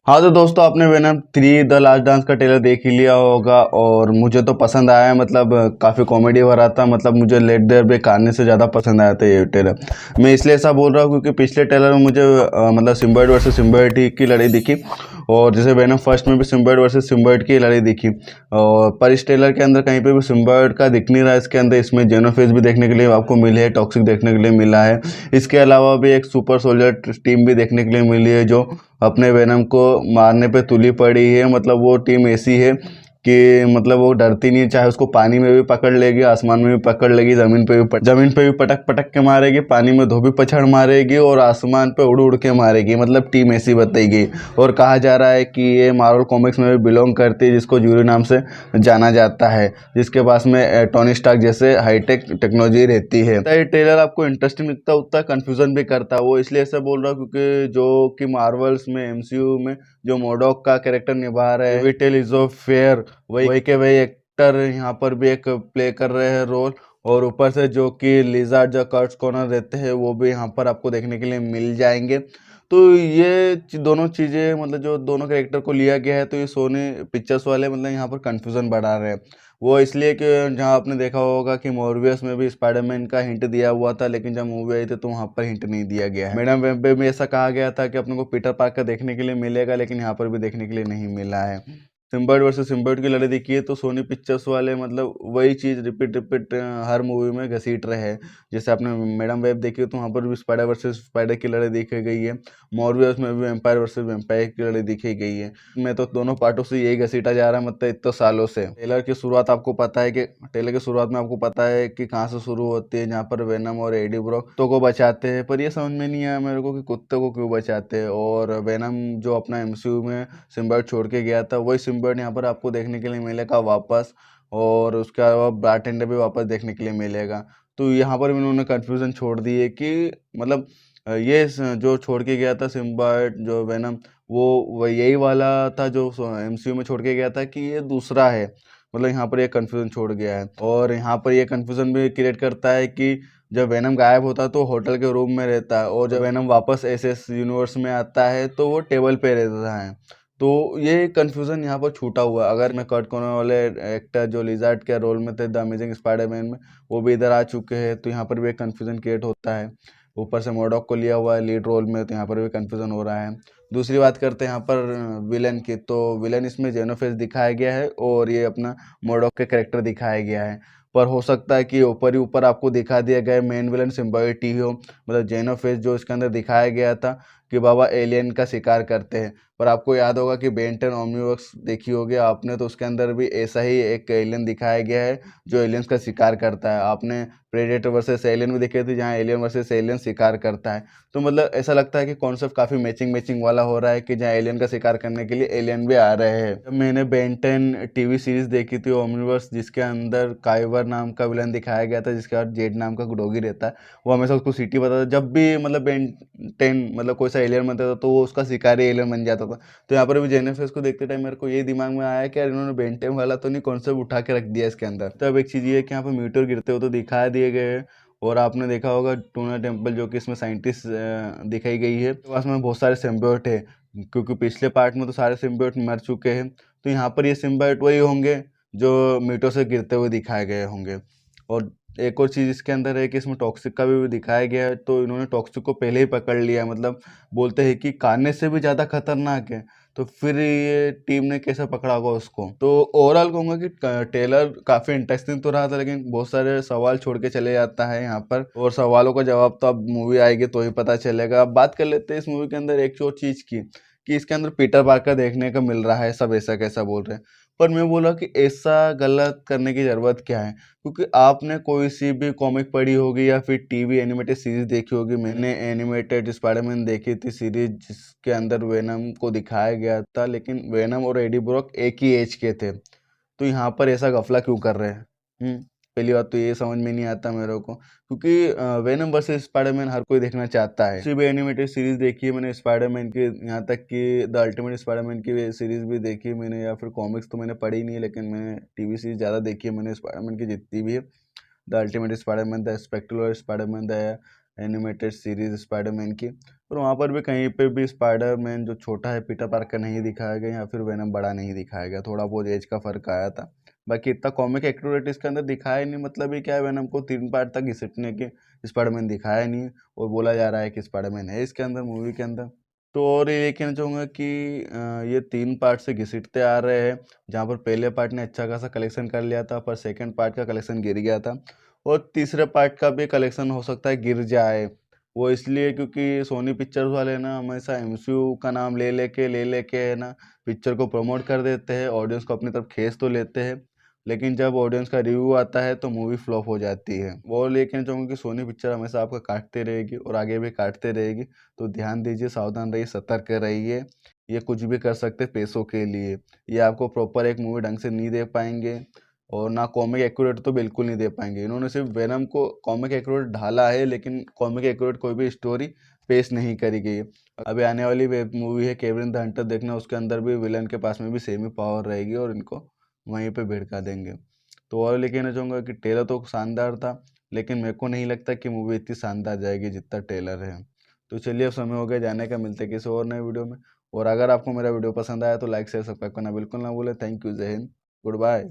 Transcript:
हाँ तो दोस्तों, आपने वेनम 3 द लास्ट डांस का ट्रेलर देख ही लिया होगा और मुझे तो पसंद आया है। मतलब काफ़ी कॉमेडी भरा था। मतलब मुझे लेट देयर बी कहानी से ज़्यादा पसंद आया था ये ट्रेलर। मैं इसलिए ऐसा बोल रहा हूँ क्योंकि पिछले ट्रेलर में मुझे मतलब सिम्बायोट वर्सेस सिम्बायोट की लड़ाई दिखी, और जैसे वेनम फर्स्ट में भी सिम्बायोट वर्सेस सिम्बायोट की लड़ाई दिखी। और पर इस ट्रेलर के अंदर कहीं पे भी सिम्बायोट का दिख नहीं रहा है इसके अंदर। इसमें जेनोफेज भी देखने के लिए आपको मिले है, टॉक्सिक देखने के लिए मिला है। इसके अलावा भी एक सुपर सोल्जर टीम भी देखने के लिए मिली है जो अपने वेनम को मारने पे तुली पड़ी है। मतलब वो टीम ऐसी है कि मतलब वो डरती नहीं, चाहे उसको पानी में भी पकड़ लेगी, आसमान में भी पकड़ लेगी, जमीन पे भी पटक पटक के मारेगी, पानी में धोबी पछाड़ मारेगी और आसमान पे उड़ उड़ के मारेगी। मतलब टीम ऐसी बताई गई। और कहा जा रहा है कि ये मार्वल कॉमिक्स में भी बिलोंग करती है, जिसको यूरी नाम से जाना जाता है, जिसके पास में टोनी स्टार्क जैसे हाईटेक टेक्नोलॉजी रहती है। ये ट्रेलर आपको इंटरेस्टिंग लगता है, उतना कंफ्यूजन भी करता है। वो इसलिए ऐसा बोल रहा हूँ क्योंकि जो कि मार्वल्स में एमसीयू में जो मोडॉक का कैरेक्टर निभा रहे हैं विटेल इजो फेयर, वही के वही एक्टर यहाँ पर भी एक प्ले कर रहे हैं रोल। और ऊपर से जो कि लिजार्ड जो कर्ट्स कॉर्नर रहते हैं वो भी यहाँ पर आपको देखने के लिए मिल जाएंगे। तो ये दोनों चीज़ें, मतलब जो दोनों कैरेक्टर को लिया गया है, तो ये सोनी पिक्चर्स वाले मतलब यहाँ पर कंफ्यूजन बढ़ा रहे हैं। वो इसलिए कि जहाँ आपने देखा होगा कि मॉर्बियस में भी स्पाइडरमैन का हिंट दिया हुआ था, लेकिन जब मूवी आई थी तो वहाँ पर हिंट नहीं दिया गया है। मैडम वेब पे भी ऐसा कहा गया था कि अपने को पीटर पार्कर देखने के लिए मिलेगा, लेकिन यहाँ पर भी देखने के लिए नहीं मिला है। सिम्बायोट वर्सेस सिम्बायोट की लड़ाई देखी है तो सोनी पिक्चर्स वाले मतलब वही चीज़ रिपीट रिपीट हर मूवी में घसीट रहे हैं। जैसे आपने मैडम वेब देखी हो तो वहाँ पर भी स्पाइडर वर्सेस स्पाइडर की लड़ाई देखी गई है। मॉर्बियस में भी वेम्पायर वर्सेस वेम्पायर की लड़ाई दिखी गई है। मैं तो दोनों पार्टों से यही घसीटा जा रहा है, मतलब इतने सालों से। ट्रेलर की शुरुआत में आपको पता है कि कहाँ से शुरू होती है, जहाँ पर वेनम और एडी ब्रॉक कुत्तों को बचाते हैं। पर ये समझ में नहीं आया मेरे को कि कुत्ते को क्यों बचाते हैं। और वेनम जो अपना एमसीयू में सिम्बायोट छोड़ के गया था, वही सिम्बायोट यहाँ पर आपको देखने के लिए मिलेगा वापस। और उसके अलावा बारटेंडर भी वापस देखने के लिए मिलेगा। तो यहाँ पर भी उन्होंने कन्फ्यूज़न छोड़ दी है कि मतलब जो छोड़ के गया था सिम्बायोट जो वेनम, वो यही वाला था जो एमसीयू में छोड़ के गया था कि ये दूसरा है। मतलब यहाँ पर ये कन्फ्यूज़न छोड़ गया है। और यहाँ पर ये कन्फ्यूज़न भी क्रिएट करता है कि जब वेनम गायब होता है तो होटल के रूम में रहता है, और जब वेनम वापस एसएस यूनिवर्स में आता है तो वो टेबल पे रहता है। तो ये कन्फ्यूज़न यहाँ पर छूटा हुआ है। अगर मैं कर्ट कॉर्नर वाले एक्टर जो लिजार्ड के रोल में थे द अमेजिंग स्पाइडरमैन में, वो भी इधर आ चुके हैं, तो यहाँ पर भी एक कन्फ्यूज़न क्रिएट होता है। ऊपर से मोडॉक को लिया हुआ है लीड रोल में, तो यहाँ पर भी कन्फ्यूज़न हो रहा है। दूसरी बात करते हैं यहाँ पर विलन की, तो विलन इसमें जेनोफेस दिखाया गया है और ये अपना मोडॉक के कैरेक्टर दिखाया गया है। पर हो सकता है कि ऊपर ही ऊपर आपको दिखा दिया गया मेन विलन सिम्बायोट ही हो। मतलब जेनोफेस जो इसके अंदर दिखाया गया था कि बाबा एलियन का शिकार करते हैं। पर आपको याद होगा कि बेन 10 ओमनीवर्स देखी होगी आपने, तो उसके अंदर भी ऐसा ही एक एलियन दिखाया गया है जो एलियंस का शिकार करता है। आपने प्रेडेटर वर्सेस एलियन भी देखे थे जहाँ एलियन वर्सेस एलियन शिकार करता है। तो मतलब ऐसा लगता है कि कॉन्सेप्ट काफ़ी मैचिंग वाला हो रहा है कि जहाँ एलियन का शिकार करने के लिए एलियन भी आ रहे हैं। जब मैंने बेन 10 टीवी सीरीज देखी थी ओमनीवर्स, जिसके अंदर काइवर नाम का विलन दिखाया गया था, जिसके बाद जेड नाम का डॉगी रहता है, वो हमेशा उसको सीटी बताता था। जब भी मतलब बेन 10 मतलब कोई सा एलियन बनता था तो वो उसका शिकारी एलियन बन जाता था। तो यहाँ पर भी जेनिफर को देखते टाइम मेरे को ये दिमाग में आया कि यार इन्होंने बेन 10 वाला तो नहीं कॉन्सेप्ट उठा के रख दिया इसके अंदर। तब एक चीज़ ये है कि यहाँ पर म्यूटर गिरते हो तो दिखा दिए गए हैं। और आपने देखा होगा टूना टेम्पल जो कि इसमें साइंटिस्ट दिखाई गई है, तो पास में बहुत सारे सिम्बायोट है, क्योंकि पिछले पार्ट में तो सारे सिम्बायोट मर चुके हैं। तो यहाँ पर ये सिम्बायोट वही होंगे जो मीटो से गिरते हुए दिखाए गए होंगे। और एक और चीज़ इसके अंदर है कि इसमें टॉक्सिक का भी दिखाया गया है, तो इन्होंने टॉक्सिक को पहले ही पकड़ लिया। मतलब बोलते हैं कि खाने से भी ज़्यादा खतरनाक है, तो फिर ये टीम ने कैसे पकड़ा होगा उसको। तो ओवरऑल कहूँगा कि ट्रेलर काफ़ी इंटरेस्टिंग तो रहा था, लेकिन बहुत सारे सवाल छोड़ के चले जाता है यहाँ पर, और सवालों का जवाब तो अब मूवी आएगी तो ही पता चलेगा। अब बात कर लेते हैं इस मूवी के अंदर एक और चीज़ की, कि इसके अंदर पीटर पार्कर देखने को मिल रहा है, सब ऐसा कैसा बोल रहे हैं। पर मैं बोला कि ऐसा गलत करने की ज़रूरत क्या है, क्योंकि आपने कोई सी भी कॉमिक पढ़ी होगी या फिर टीवी एनिमेटेड सीरीज देखी होगी। मैंने एनिमेटेड स्पाइडरमैन देखी थी सीरीज, जिसके अंदर वेनम को दिखाया गया था, लेकिन वेनम और एडी ब्रॉक एक ही एज के थे। तो यहाँ पर ऐसा गफला क्यों कर रहे हैं? पहली बात तो ये समझ में नहीं आता मेरे को, क्योंकि वेनम वर्सेस स्पाइडरमैन हर कोई देखना चाहता है। किसी भी एनिमेटेड सीरीज देखी है मैंने स्पाइडरमैन की, यहाँ तक कि द अल्टीमेट स्पाइडरमैन की सीरीज भी देखी है मैंने, या फिर कॉमिक्स तो मैंने पढ़ी नहीं है, लेकिन मैंने टीवी सीरीज ज़्यादा देखी है मैंने स्पाइडरमैन की जितनी भी है। The ultimate Spiderman, the spectacular Spiderman, the animated series Spiderman की। और वहाँ पर भी कहीं पे भी स्पाइडरमैन जो छोटा है पीटर पार्कर नहीं दिखाया गया, या फिर वेनम बड़ा नहीं दिखाया गया, थोड़ा बहुत एज का फ़र्क आया था। बाकी इतना कॉमिक एक्यूरेट इसके अंदर दिखाया ही नहीं, मतलब ही क्या है, वेनम को 3 पार्ट तक घिसटने के स्पाइडरमैन दिखाया नहीं, और बोला जा रहा है कि स्पाइडरमैन है इसके अंदर, मूवी के अंदर। तो और ये कहना चाहूँगा कि ये 3 पार्ट से घिसटते आ रहे हैं, जहाँ पर पहले पार्ट ने अच्छा खासा कलेक्शन कर लिया था, पर सेकंड पार्ट का कलेक्शन गिर गया था, और तीसरे पार्ट का भी कलेक्शन हो सकता है गिर जाए। वो इसलिए क्योंकि सोनी पिक्चर्स वाले ना हमेशा एमसीयू का नाम ले लेके है ना पिक्चर को प्रमोट कर देते हैं, ऑडियंस को अपनी तरफ खींच तो लेते हैं, लेकिन जब ऑडियंस का रिव्यू आता है तो मूवी फ्लॉप हो जाती है। वो लेकिन चाहूँगा कि सोनी पिक्चर हमेशा आपका काटते रहेगी और आगे भी काटते रहेगी, तो ध्यान दीजिए, सावधान रहिए, सतर्क रहिए। ये कुछ भी कर सकते पैसों के लिए, ये आपको प्रॉपर एक मूवी ढंग से नहीं दे पाएंगे, और ना कॉमिक एक्यूरेट तो बिल्कुल नहीं दे पाएंगे। इन्होंने सिर्फ वेनम को कॉमिक एक्यूरेट ढाला है, लेकिन कॉमिक एक्यूरेट कोई भी स्टोरी पेश नहीं करी गई है। अभी आने वाली वेब मूवी है केविन द हंटर, देखना, उसके अंदर भी विलन के पास में भी सेम ही पावर रहेगी, और इनको वहीं पे भिड़का देंगे। तो और लेकिन कहना चाहूँगा कि ट्रेलर तो शानदार था, लेकिन मेरे को नहीं लगता कि मूवी इतनी शानदार जाएगी जितना ट्रेलर है। तो चलिए, अब समय हो गया जाने का, मिलते हैं किसी और नए वीडियो में। और अगर आपको मेरा वीडियो पसंद आया तो लाइक शेयर सब्सक्राइब करना बिल्कुल ना भूलें। थैंक यू, जय हिंद, गुड बाय।